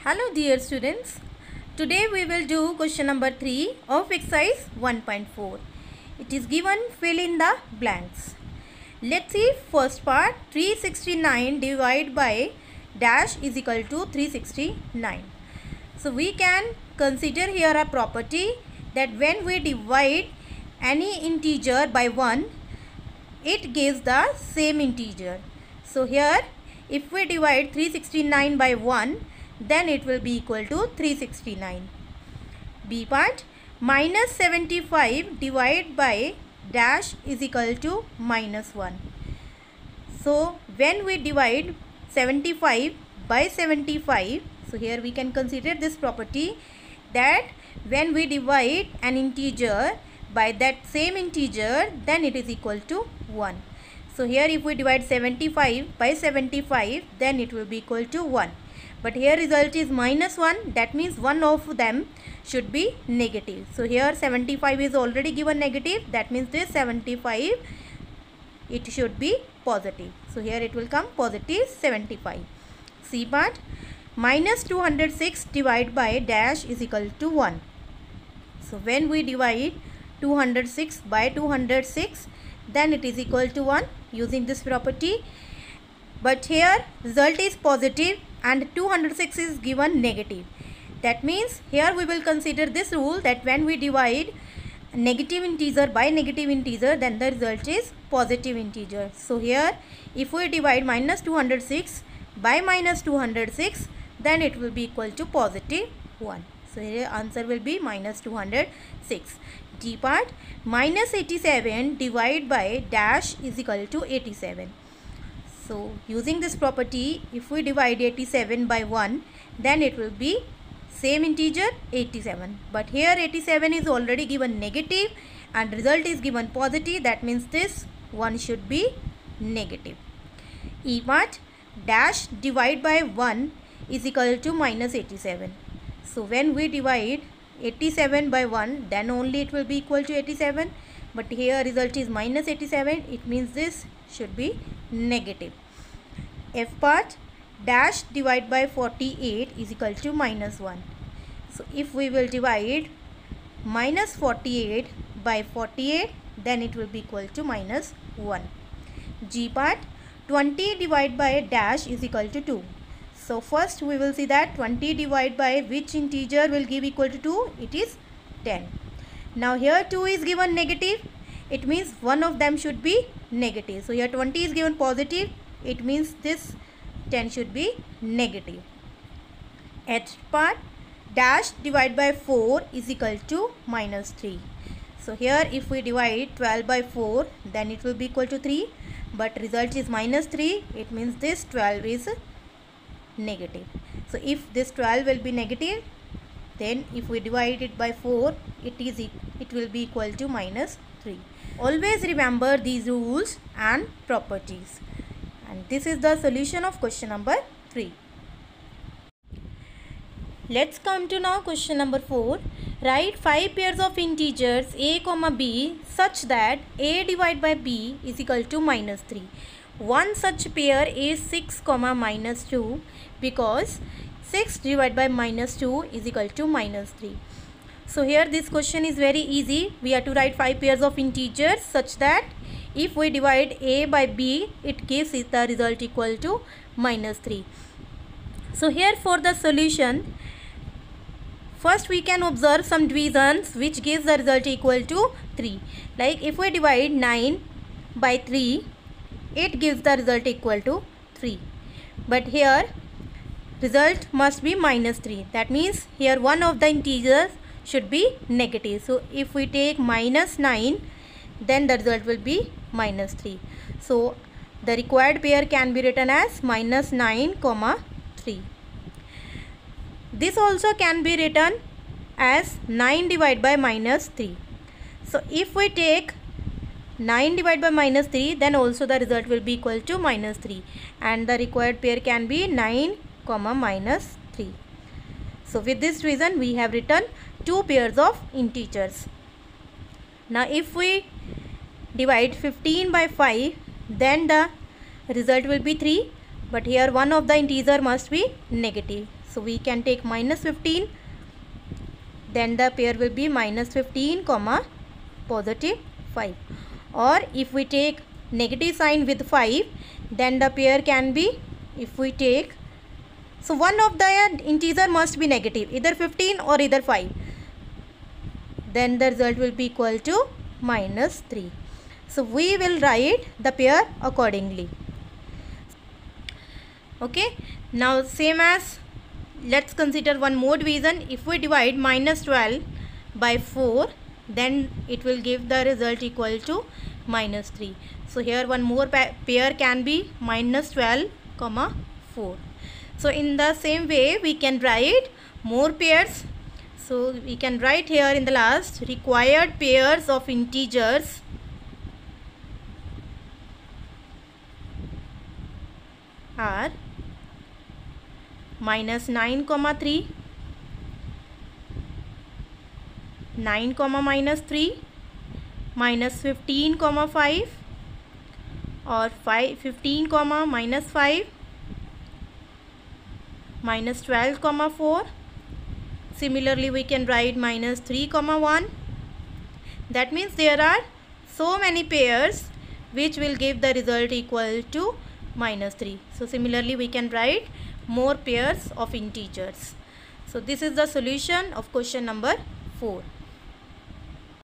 Hello dear students, today we will do question number 3 of exercise 1.4. It is given fill in the blanks. Let's see first part 369 divided by dash is equal to 369. So we can consider here a property that when we divide any integer by 1, it gives the same integer. So here if we divide 369 by 1, then it will be equal to 369. B part, minus 75 divided by dash is equal to minus 1. So when we divide 75 by 75, so here we can consider this property that when we divide an integer by that same integer, then it is equal to 1. So here if we divide 75 by 75, then it will be equal to 1. But here result is minus 1, that means one of them should be negative. So here 75 is already given negative, that means this 75 it should be positive. So here it will come positive 75. C part, minus 206 divided by dash is equal to 1. So when we divide 206 by 206, then it is equal to 1 using this property. But here result is positive and 206 is given negative. That means here we will consider this rule that when we divide negative integer by negative integer, then the result is positive integer. So here if we divide minus 206 by minus 206, then it will be equal to positive 1. So here answer will be minus 206. D part, minus 87 divided by dash is equal to 87. So using this property, if we divide 87 by 1, then it will be same integer 87. But here 87 is already given negative and result is given positive, that means this one should be negative. E part, dash divide by 1 is equal to minus 87. So when we divide 87 by 1, then only it will be equal to 87. But here result is minus 87, it means this should be negative. F part, dash divide by 48 is equal to minus 1. So if we will divide minus 48 by 48, then it will be equal to minus 1. G part, 20 divided by dash is equal to 2. So first we will see that 20 divided by which integer will give equal to 2? It is 10. Now here 2 is given negative. It means one of them should be negative. So here 20 is given positive. It means this 10 should be negative. H part, dash divided by 4 is equal to minus 3. So here if we divide 12 by 4, then it will be equal to 3. But result is minus 3. It means this 12 is negative. So if this 12 will be negative, then if we divide it by 4, it will be equal to minus 3. Always remember these rules and properties. And this is the solution of question number 3. Let's come to now question number 4. Write 5 pairs of integers a comma b such that a divided by b is equal to minus 3. One such pair is 6 comma minus 2 because 6 divided by minus 2 is equal to minus 3. So here this question is very easy. We have to write 5 pairs of integers such that if we divide a by b, it gives the result equal to minus 3. So here for the solution, first we can observe some divisions which gives the result equal to 3. Like if we divide 9 by 3, it gives the result equal to 3. But here result must be minus 3. That means here one of the integers should be negative. So if we take minus 9, then the result will be minus 3. So the required pair can be written as minus 9 comma 3. This also can be written as 9 divided by minus 3. So if we take 9 divided by minus 3, then also the result will be equal to minus 3. And the required pair can be 9 comma minus 3. So with this reason we have written 2 pairs of integers. Now if we divide 15 by 5, then the result will be 3. But here one of the integer must be negative. So we can take minus 15. Then the pair will be minus 15 comma positive 5. Or if we take negative sign with 5, then the pair can be, if we take, so one of the integer must be negative, either 15 or either 5. Then the result will be equal to minus 3. So we will write the pair accordingly. Okay, now same as, let's consider one more division. If we divide minus 12 by 4, then it will give the result equal to minus 3. So here one more pair can be minus 12 comma 4. So in the same way we can write more pairs. So we can write here in the last, required pairs of integers are minus 9 comma 3, 9 comma minus 3, minus 15 comma 5, or 15 comma minus 5, minus 12 comma 4. Similarly we can write minus 3 comma 1. That means there are so many pairs which will give the result equal to minus 3. So similarly we can write more pairs of integers. So this is the solution of question number 4.